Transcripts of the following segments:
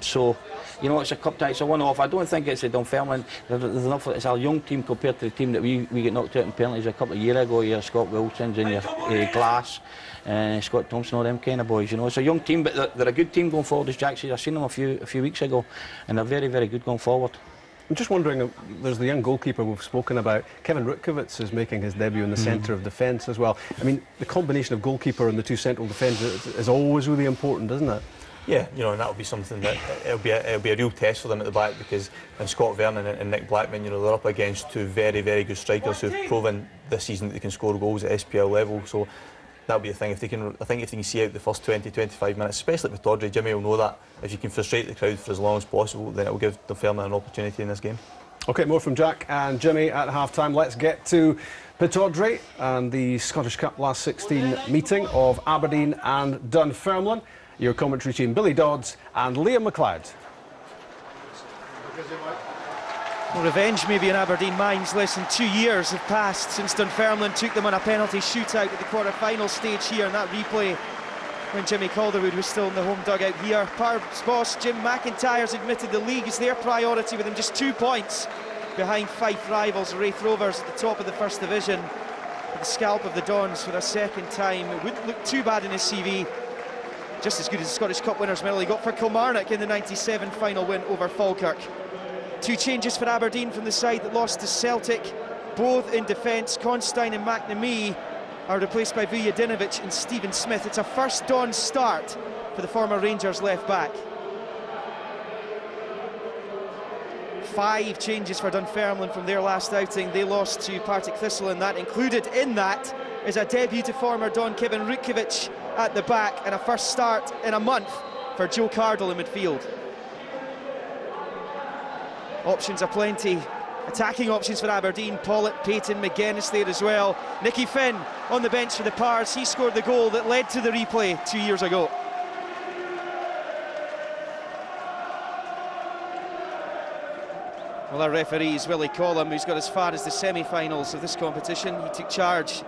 So, you know, it's a cup tie, it's a one-off. I don't think it's a Dunfermline. There's enough. It's a young team compared to the team that we get knocked out in penalties a couple of years ago. Your Scott Wilson's and your Glass, Scott Thompson, all them kind of boys. You know, it's a young team, but they're a good team going forward. As Jack says, I seen them a few weeks ago, and they're very, very good going forward. I'm just wondering, there's the young goalkeeper we've spoken about. Kevin Rutkiewicz is making his debut in the centre of defence as well. I mean, the combination of goalkeeper and the two central defenders is always really important, isn't it? Yeah, you know, and that'll be something that it'll be a real test for them at the back, because Scott Vernon and Nick Blackman, you know, they're up against two very, very good strikers who've proven this season that they can score goals at SPL level. So that'll be a thing. I think if they can see out the first 20-25 minutes, especially with Tawdry, Jimmy will know that if you can frustrate the crowd for as long as possible, then it will give Dunfermline an opportunity in this game. OK, more from Jack and Jimmy at half-time. Let's get to Pittodrie and the Scottish Cup last 16 meeting of Aberdeen and Dunfermline. Your commentary team, Billy Dodds and Liam McLeod. Well, revenge maybe in Aberdeen minds. Less than 2 years have passed since Dunfermline took them on a penalty shootout at the quarter-final stage here, and that replay when Jimmy Calderwood was still in the home dugout here. Parb's boss Jim McIntyre's admitted the league is their priority, with them just 2 points behind Fife rivals Wraith Rovers at the top of the First Division. With the scalp of the Dons for a second time, it wouldn't look too bad in his CV. Just as good as the Scottish Cup winners medal he got for Kilmarnock in the '97 final win over Falkirk. 2 changes for Aberdeen from the side that lost to Celtic, both in defence. Constantine and McNamee are replaced by Vujadinovic and Stephen Smith. It's a first Don start for the former Rangers left back. 5 changes for Dunfermline from their last outing. They lost to Partick Thistle, and that included in that is a debut to former Don Kevin Rutkiewicz at the back, and a first start in a month for Joe Cardle in midfield. Options are plenty. Attacking options for Aberdeen. Pollitt, Payton, McGuinness there as well. Nicky Finn on the bench for the Pars. He scored the goal that led to the replay 2 years ago. Well, our referee is Willie Collum, who's got as far as the semi-finals of this competition. He took charge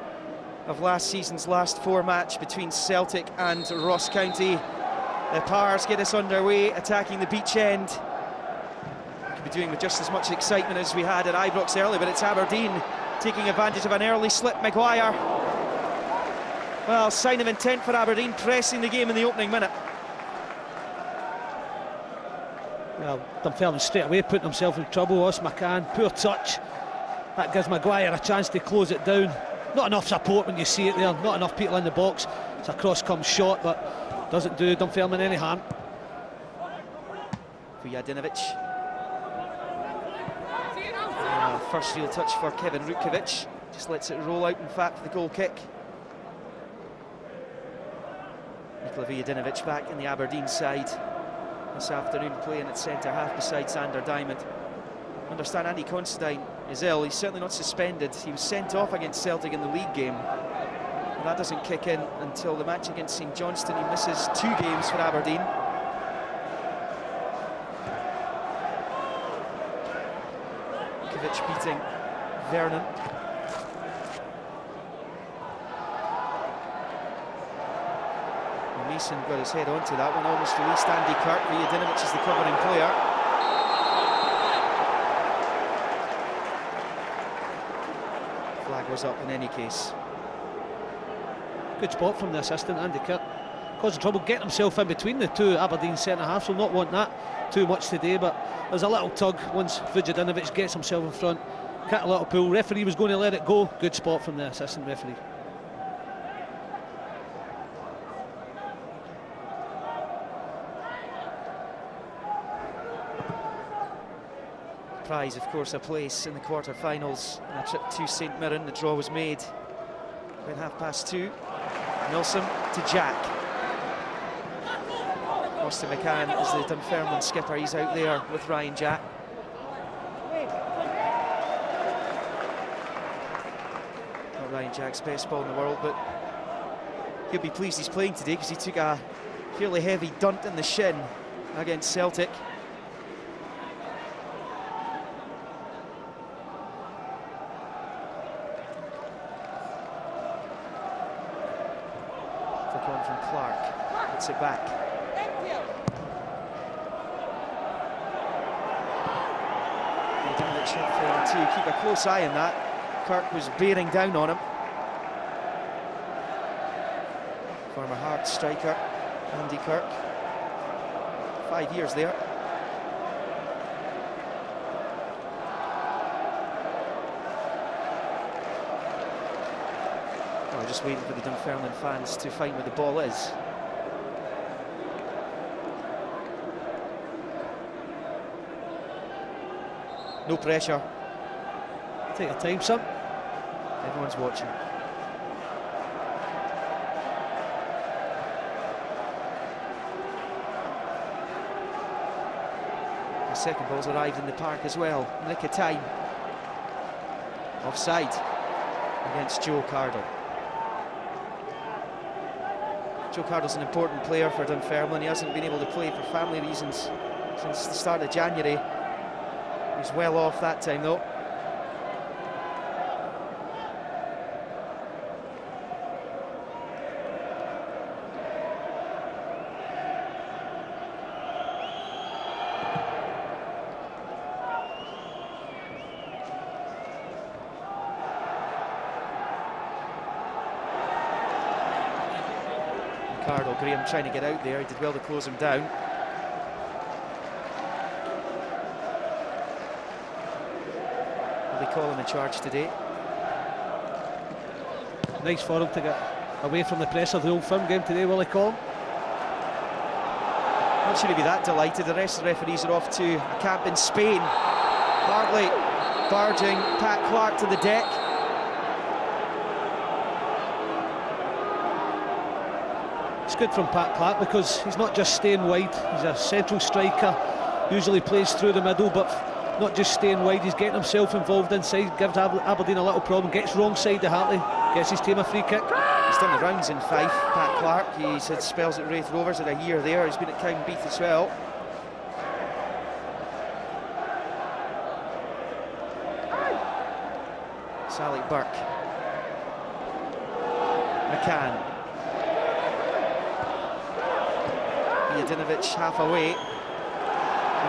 of last season's last 4 match between Celtic and Ross County. The Pars get us underway, attacking the beach end. Could be doing with just as much excitement as we had at Ibrox early, but it's Aberdeen taking advantage of an early slip. Maguire. Well, sign of intent for Aberdeen, pressing the game in the opening minute. Well, Dunfermline straight away putting himself in trouble. Os McCann, poor touch. That gives Maguire a chance to close it down. Not enough support when you see it there, not enough people in the box. It's a cross-come shot, but doesn't do Dunfermline any harm. Vujadinovic. First real touch for Kevin Rutkiewicz. Just lets it roll out, in fact, for the goal kick. Nikola Vujadinovic back in the Aberdeen side this afternoon, playing at centre-half beside Sander Diamond. I understand Andy Considine is ill. He's certainly not suspended. He was sent off against Celtic in the league game, and that doesn't kick in until the match against St Johnstone. He misses 2 games for Aberdeen. Rutkiewicz beating Vernon. Mason got his head onto that one, almost released Andy Kirk. Vujadinovic is the covering player. Flag was up in any case. Good spot from the assistant, Andy Kirk. Causing trouble getting himself in between the 2 Aberdeen centre-halves. Will not want that too much today, but there's a little tug once Vujadinovic gets himself in front. Cut a little pull. Referee was going to let it go. Good spot from the assistant referee. Prize, of course, a place in the quarter-finals and a trip to St Mirren. The draw was made at 2:30. Milsom to Jack. Austin McCann is the Dunfermline skipper. He's out there with Ryan Jack. Not Ryan Jack's best ball in the world, but he'll be pleased he's playing today, because he took a fairly heavy dunt in the shin against Celtic. It back. Vujadinovic hit 32. Keep a close eye on that. Kirk was bearing down on him. Former Hearts striker Andy Kirk. 5 years there. Oh, just waiting for the Dunfermline fans to find where the ball is. No pressure. Take your time, son. Everyone's watching. The second ball's arrived in the park as well. Nick of time. Offside against Joe Cardle. Joe Cardle's an important player for Dunfermline. He hasn't been able to play for family reasons since the start of January. He's well off that time though. Graham trying to get out there, he did well to close him down. Will they call him in charge today? Nice for him to get away from the pressure of the Old Firm game today, will he call him? Not sure he'd be that delighted. The rest of the referees are off to a camp in Spain. Hartley barging Pat Clark to the deck. It's good from Pat Clark because he's not just staying wide, he's a central striker, usually plays through the middle, but not just staying wide, he's getting himself involved inside, gives Aberdeen a little problem, gets wrong side of Hartley, gets his team a free kick. He's done the rounds in Fife, Pat Clark. He's had spells at Wraith Rovers, had a year there, he's been at Cowdenbeath as well. Sally Burke. McCann. Vujadinovic half away.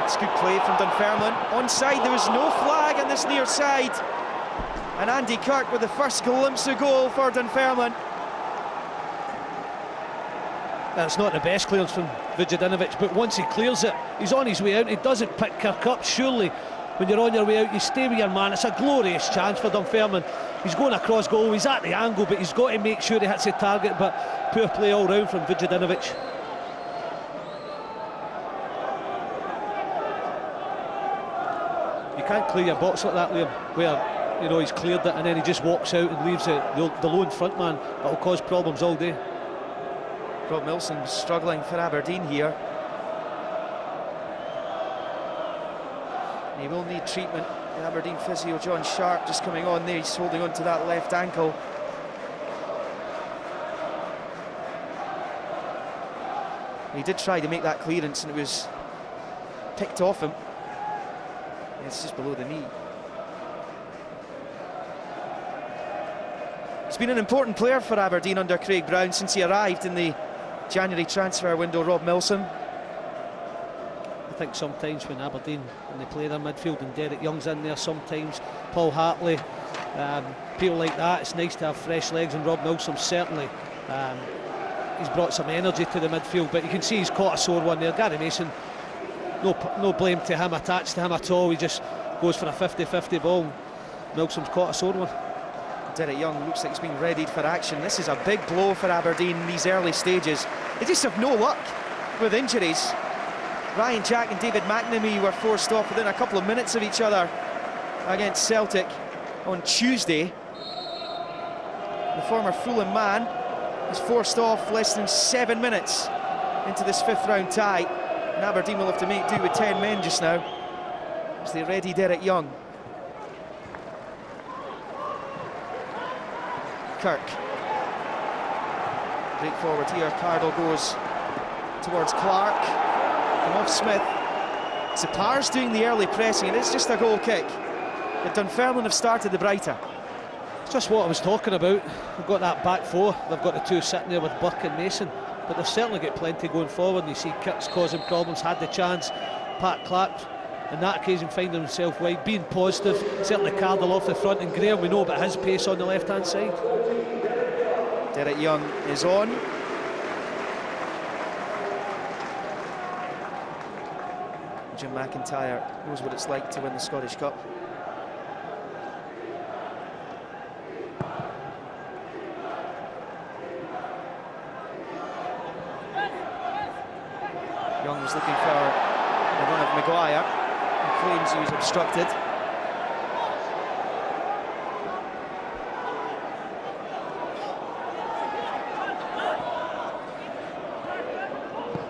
It's good play from Dunfermline. Onside, there was no flag on this near side. And Andy Kirk with the first glimpse of goal for Dunfermline. That's not the best clearance from Vujadinovic, but once he clears it, he's on his way out. He doesn't pick Kirk up. Surely, when you're on your way out, you stay with your man. It's a glorious chance for Dunfermline. He's going across goal, he's at the angle, but he's got to make sure he hits the target. But poor play all round from Vujadinovic. You can't clear your box like that, Liam, where he's cleared it and then he just walks out and leaves the lone front man. That'll cause problems all day. Rob Milson struggling for Aberdeen here. He will need treatment. The Aberdeen physio John Sharp just coming on there. He's holding on to that left ankle. He did try to make that clearance and it was picked off him. It's just below the knee. He's been an important player for Aberdeen under Craig Brown since he arrived in the January transfer window, Rob Milson. I think sometimes when Aberdeen, when they play their midfield and Derek Young's in there, sometimes Paul Hartley, people like that, it's nice to have fresh legs, and Rob Milson certainly, he's brought some energy to the midfield, but you can see he's caught a sore one there. Gary Mason, no blame to him, attached to him at all. He just goes for a 50-50 ball. Milsom's caught a sore one. Derek Young looks like he's being readied for action. This is a big blow for Aberdeen in these early stages. They just have no luck with injuries. Ryan Jack and David McNamee were forced off within a couple of minutes of each other against Celtic on Tuesday. The former Fulham man is forced off less than 7 minutes into this fifth round tie. And Aberdeen will have to make do with 10 men just now as they ready Derek Young. Kirk. Break forward here, Cardle goes towards Clark. And off Smith. Zapar's doing the early pressing, and it's just a goal kick. But Dunfermline have started the brighter. It's just what I was talking about. They've got that back four. They've got the two sitting there with Burke and Mason. But they've certainly got plenty going forward. And you see Kirk's causing problems, had the chance. Pat Clark on that occasion finding himself wide, being positive, certainly Cardle off the front, and Graham, we know about his pace on the left-hand side. Derek Young is on. Jim McIntyre knows what it's like to win the Scottish Cup. Young was looking for the run of Maguire, who claims he was obstructed.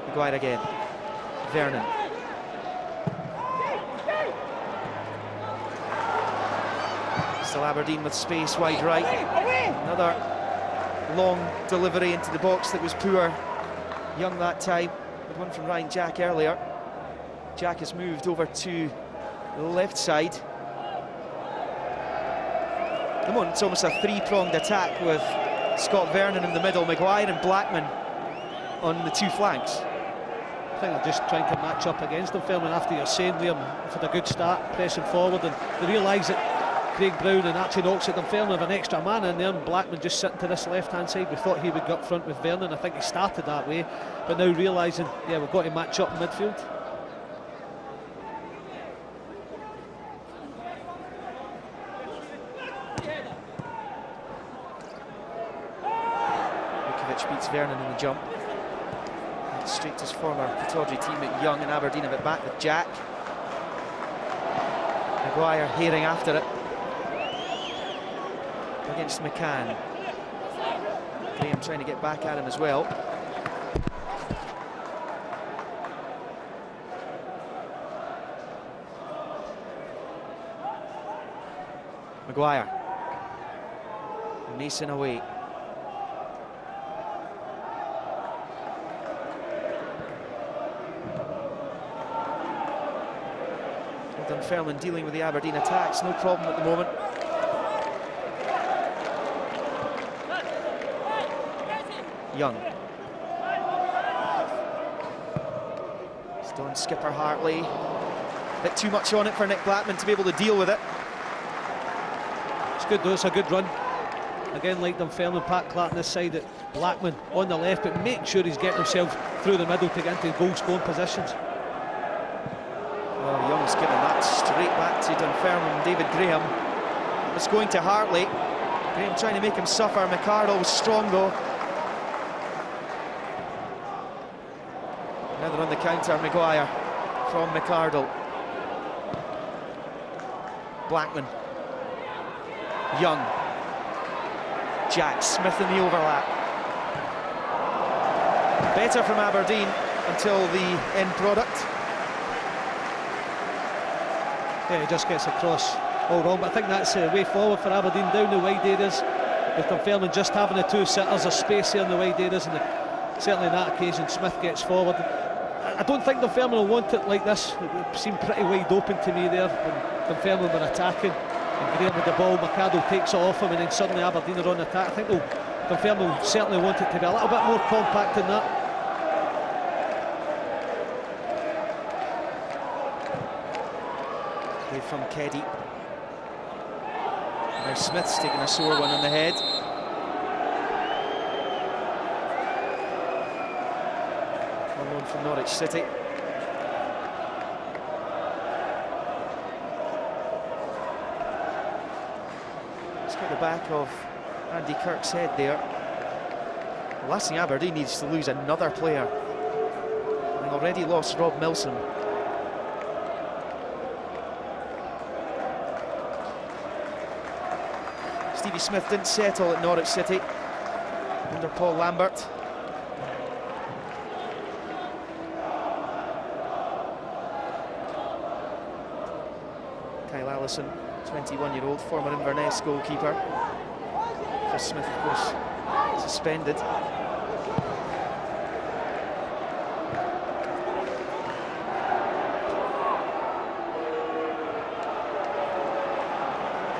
Maguire again. Vernon. Still Aberdeen with space wide right. Another long delivery into the box that was poor. Young that time. With one from Ryan Jack earlier. Jack has moved over to the left side. At the moment, it's almost a three-pronged attack with Scott Vernon in the middle, Maguire and Blackman on the two flanks. I think they're just trying to match up against Dunfermline after you're saying Liam had a good start, pressing forward, and they realise that Craig Brown and Archie Knox at Dunfermline have an extra man in there, and Blackman just sitting to this left-hand side. We thought he would go up front with Vernon. I think he started that way, but now realising, yeah, we've got to match up in midfield. Vukovic beats Vernon in the jump. And straight to his former Pittodrie teammate Young, and Aberdeen have it back with Jack. Maguire hearing after it against McCann. Graham trying to get back at him as well. Maguire. Mason away. Dunfermline dealing with the Aberdeen attacks, no problem at the moment. Young. Stone skipper Hartley. A bit too much on it for Nick Blackman to be able to deal with it. It's good though, it's a good run. Again, like Dunfermline, Pat Clark on this side, at Blackman on the left, but making sure he's getting himself through the middle to get into goal-scoring positions. Oh, Young's given that straight back to Dunfermline. David Graham. It's going to Hartley. Graham trying to make him suffer. McArdle was strong though. Another on the counter, Maguire from McArdle. Blackman. Young. Jack Smith in the overlap. Better from Aberdeen until the end product. Yeah, he just gets across all wrong, but I think that's the way forward for Aberdeen, down the wide areas, with Dunfermline just having the two sitters, of space here in the wide areas, and certainly on that occasion Smith gets forward. I don't think Dunfermline will want it like this. It seemed pretty wide open to me there when Dunfermline were attacking, and Graham with the ball, McArdle takes it off him, and then suddenly Aberdeen are on attack. I think Dunfermline will certainly want it to be a little bit more compact than that. From Keddy. Now Smith's taking a sore one on the head. On loan from Norwich City. Let's get the back of Andy Kirk's head there. The last thing Aberdeen needs to lose another player. They've already lost Rob Milsom. Stevie Smith didn't settle at Norwich City under Paul Lambert. Kyle Allison, 21-year-old, former Inverness goalkeeper. Chris Smith, of course, suspended.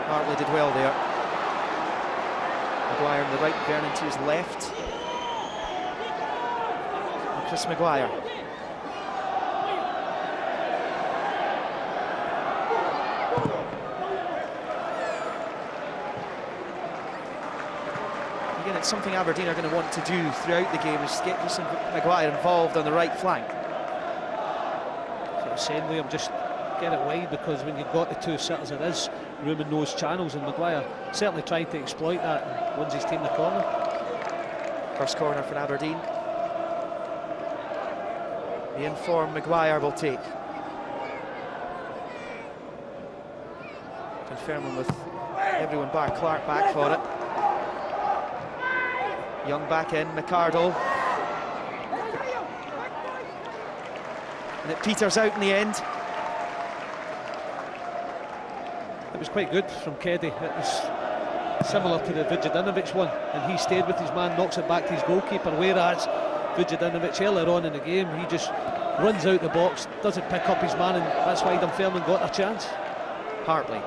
Hartley did well there. Maguire on the right, Vernon to his left. And Chris Maguire. that's something Aberdeen are going to want to do throughout the game, is get Jason Maguire involved on the right flank. So saying, Liam, just get it wide, because when you've got the two sitters, there is room in those channels, and Maguire certainly trying to exploit that and wins his team the corner. First corner for Aberdeen. The informed Maguire will take. Dunfermline with everyone bar Clark back for it. Young back in, McArdle. And it peters out in the end. It was quite good from Keddy. It was similar to the Vujadinovic one, and he stayed with his man, knocks it back to his goalkeeper, whereas Vujadinovic earlier on in the game, he just runs out the box, doesn't pick up his man, and that's why Dunfermline got a chance. Hartley.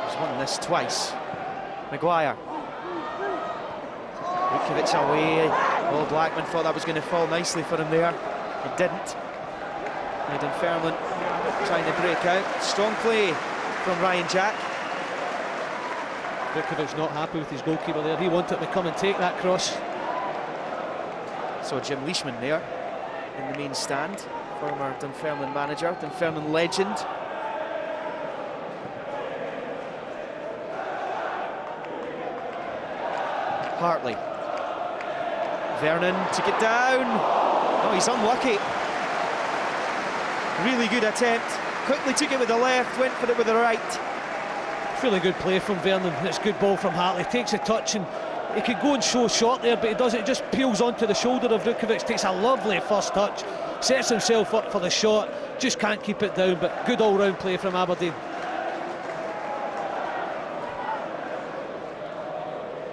He's won this twice. Maguire. Vukovic away. Oh, Blackman thought that was going to fall nicely for him there. It didn't. Now Dunfermline trying to break out. Strong play from Ryan Jack. Vukovic's not happy with his goalkeeper there. He wanted to come and take that cross. So Jim Leishman there in the main stand, former Dunfermline manager, Dunfermline legend. Hartley. Vernon took it down. Oh, he's unlucky. Really good attempt. Quickly took it with the left, went for it with the right. Really good play from Vernon. It's a good ball from Hartley. Takes a touch, and he could go and show short there, but he doesn't. It just peels onto the shoulder of Vukovic. Takes a lovely first touch. Sets himself up for the shot. Just can't keep it down, but good all-round play from Aberdeen.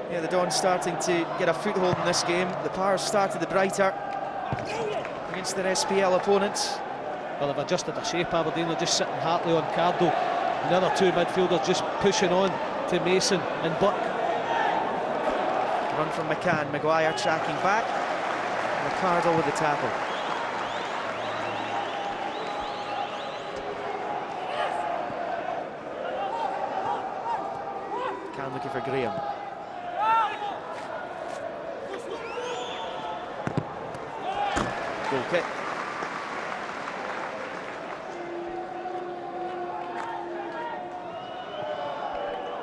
Yeah, the Dons starting to get a foothold in this game. The Powers started the brighter against their SPL opponents. Well, they've adjusted their shape, Aberdeen. They're just sitting Hartley on Cardo. The other two midfielders just pushing on to Mason and Buck. Run from McCann, Maguire tracking back. McArdle with the tackle. McCann looking for Graham. Goal kick.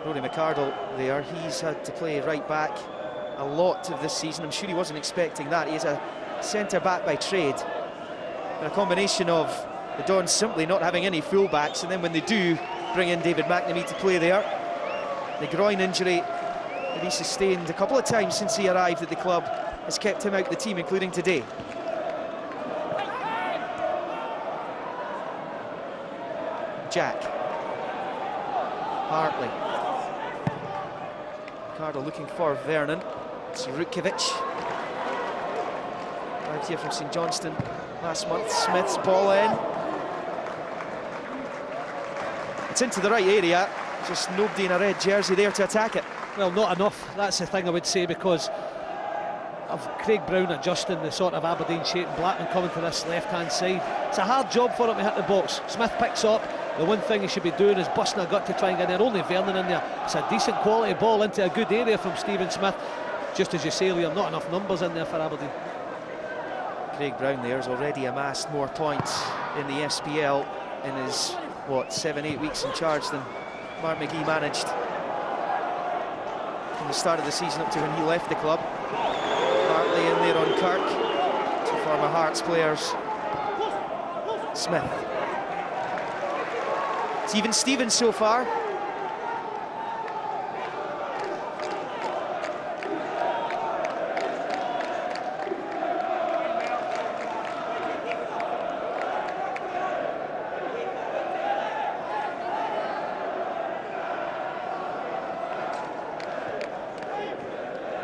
Rory McArdle there, he's had to play right back a lot of this season. I'm sure he wasn't expecting that. He is a centre-back by trade. And a combination of the Dons simply not having any full-backs, and then when they do bring in David McNamee to play there, the groin injury that he sustained a couple of times since he arrived at the club has kept him out of the team, including today. Jack. Hartley. Ricardo looking for Vernon. It's Rukovic. Arrived here from St Johnstone last month. Smith's ball in. It's into the right area. Just nobody in a red jersey there to attack it. Well, not enough. That's the thing I would say, because of Craig Brown adjusting the sort of Aberdeen shape, and Blackman coming to this left-hand side. It's a hard job for him to hit the box. Smith picks up. The one thing he should be doing is busting a gut to try and get there. Only Vernon in there. It's a decent quality ball into a good area from Stephen Smith. Just as you say, Liam, not enough numbers in there for Aberdeen. Craig Brown there has already amassed more points in the SPL in his, what, 7-8 weeks in charge than Mark McGee managed from the start of the season up to when he left the club. Hartley in there on Kirk. Two former Hearts players. Smith. It's even Stevens so far.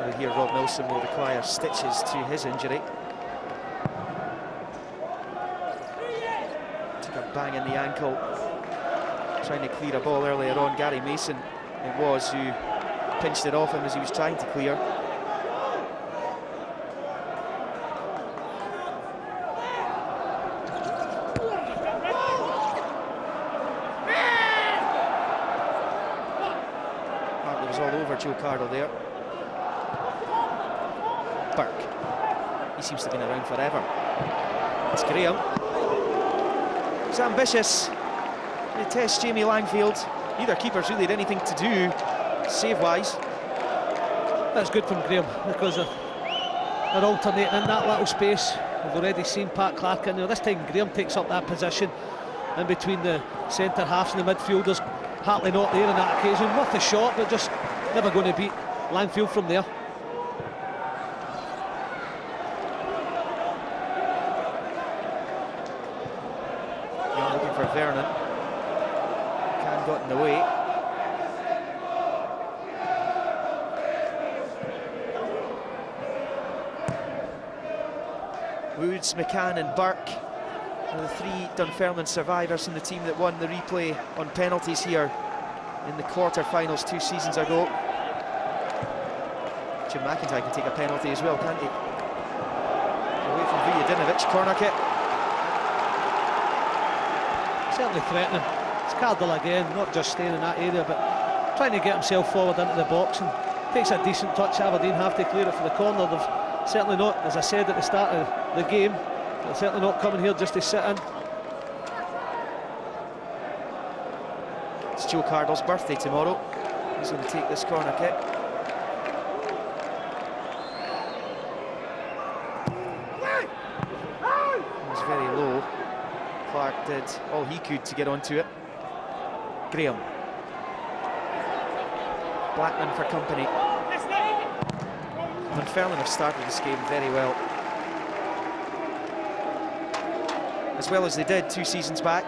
We hear Rob Milson will require stitches to his injury. Took a bang in the ankle, trying to clear a ball earlier on. Gary Mason it was who pinched it off him as he was trying to clear. Hartley was all over Joe Cardle there. Burke. He seems to have been around forever. It's Graham. He's ambitious. He tests Jamie Langfield. Neither keeper's really had anything to do, save-wise. That's good from Graham, because they're alternating in that little space. We've already seen Pat Clark in there. This time Graham takes up that position in between the centre halves and the midfielders. Hartley not there on that occasion. Worth a shot, but just never going to beat Langfield from there. Young looking for Vernon. Can got in the way. Woods, McCann and Burke are the three Dunfermline survivors in the team that won the replay on penalties here in the quarter-finals 2 seasons ago. Jim McIntyre can take a penalty as well, can't he? Away from Vujadinovic, corner kick. Certainly threatening. It's Cardle again, not just staying in that area, but trying to get himself forward into the box, and takes a decent touch. Aberdeen have to clear it for the corner. They've certainly not, as I said at the start of the game, they're certainly not coming here just to sit in. It's Joe Cardle's birthday tomorrow. He's going to take this corner kick. It was very low. Clark did all he could to get onto it. Graham. Blackman for company. Dunfermline have started this game very well. As well as they did 2 seasons back.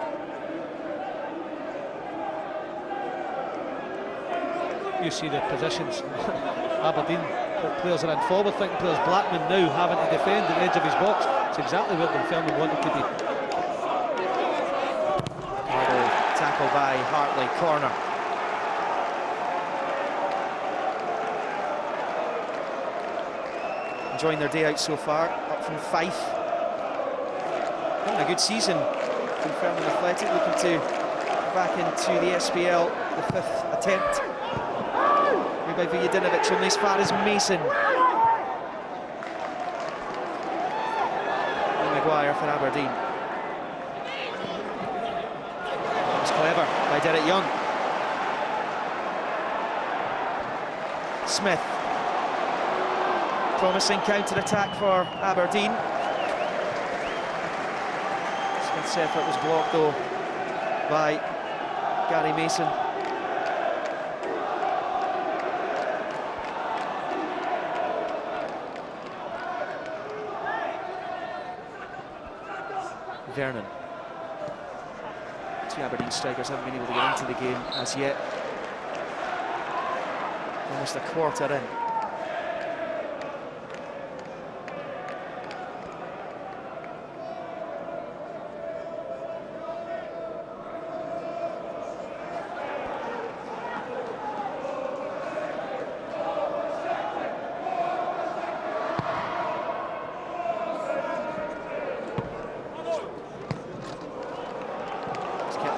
You see the positions. Aberdeen players are in forward thinking players. Blackman now having to defend the edge of his box. It's exactly where Dunfermline wanted to be. Tackle by Hartley, corner. Enjoying their day out so far, up from Fife. Having a good season. Dunfermline Athletic looking to go back into the SPL, the 5th attempt. Made by Vujadinovic only as far as Mason. And Maguire for Aberdeen. That was clever by Derek Young. Smith. Promising counter-attack for Aberdeen. Smith's effort was blocked though by Gary Mason. Vernon. 2 Aberdeen strikers haven't been able to get into the game as yet. Almost a quarter in.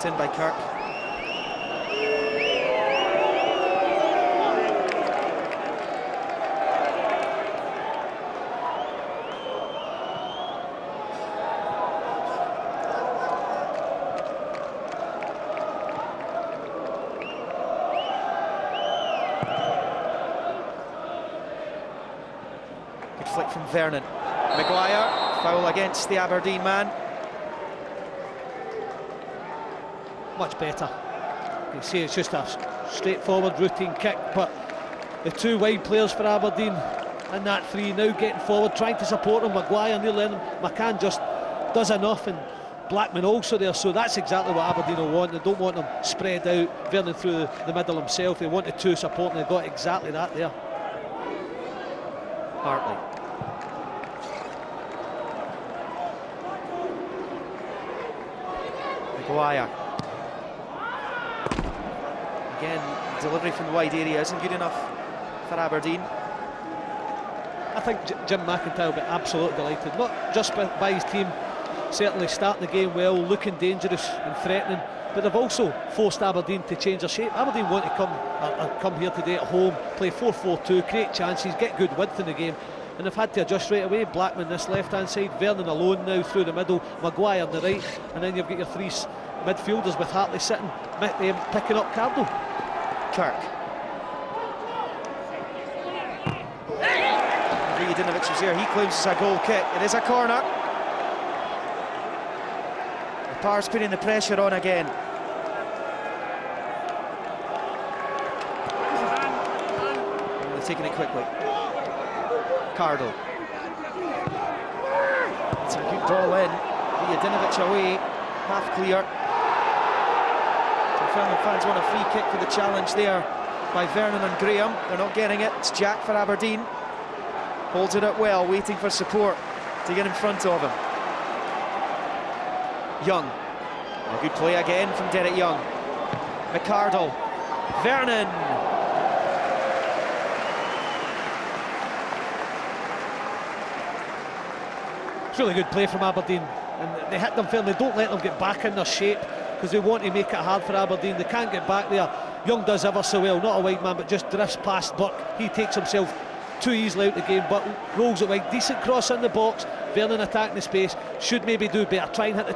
In by Kirk. Good flick from Vernon. Maguire, foul against the Aberdeen man. Much better. You see, it's just a straightforward routine kick, but the 2 wide players for Aberdeen in that 3 now getting forward, trying to support him. Maguire nearly in him. McCann just does enough, and Blackman also there, so that's exactly what Aberdeen will want. They don't want them spread out, Vernon through the middle himself. They wanted 2 supporting, they got exactly that there. Hartley. Maguire. Again, delivery from the wide area isn't good enough for Aberdeen. I think Jim McIntyre will be absolutely delighted, not just by his team certainly starting the game well, looking dangerous and threatening, but they've also forced Aberdeen to change their shape. Aberdeen want to come here today at home, play 4-4-2, create chances, get good width in the game. and they've had to adjust straight away. Blackman this left-hand side, Vernon alone now through the middle, Maguire on the right, and then you've got your three midfielders with Hartley sitting, picking up Cardle. Kirk. Vujadinovic was here, he claims it's a goal kick. It is a corner. The Par's putting the pressure on again. They're taking it quickly. Cardle. It's a good ball in. Vujadinovic away, half clear. Dunfermline fans want a free kick for the challenge there by Vernon and Graham. They're not getting it. It's Jack for Aberdeen. Holds it up well, waiting for support to get in front of him. Young. A good play again from Derek Young. McCardle. Vernon. It's really good play from Aberdeen, and they hit Dunfermline. They don't let them get back in their shape because they want to make it hard for Aberdeen. They can't get back there. Young does ever so well, not a wide man, but just drifts past Burke. He takes himself too easily out the game, but rolls it wide. Decent cross in the box. Vernon attacking the space. Should maybe do better. Try and hit the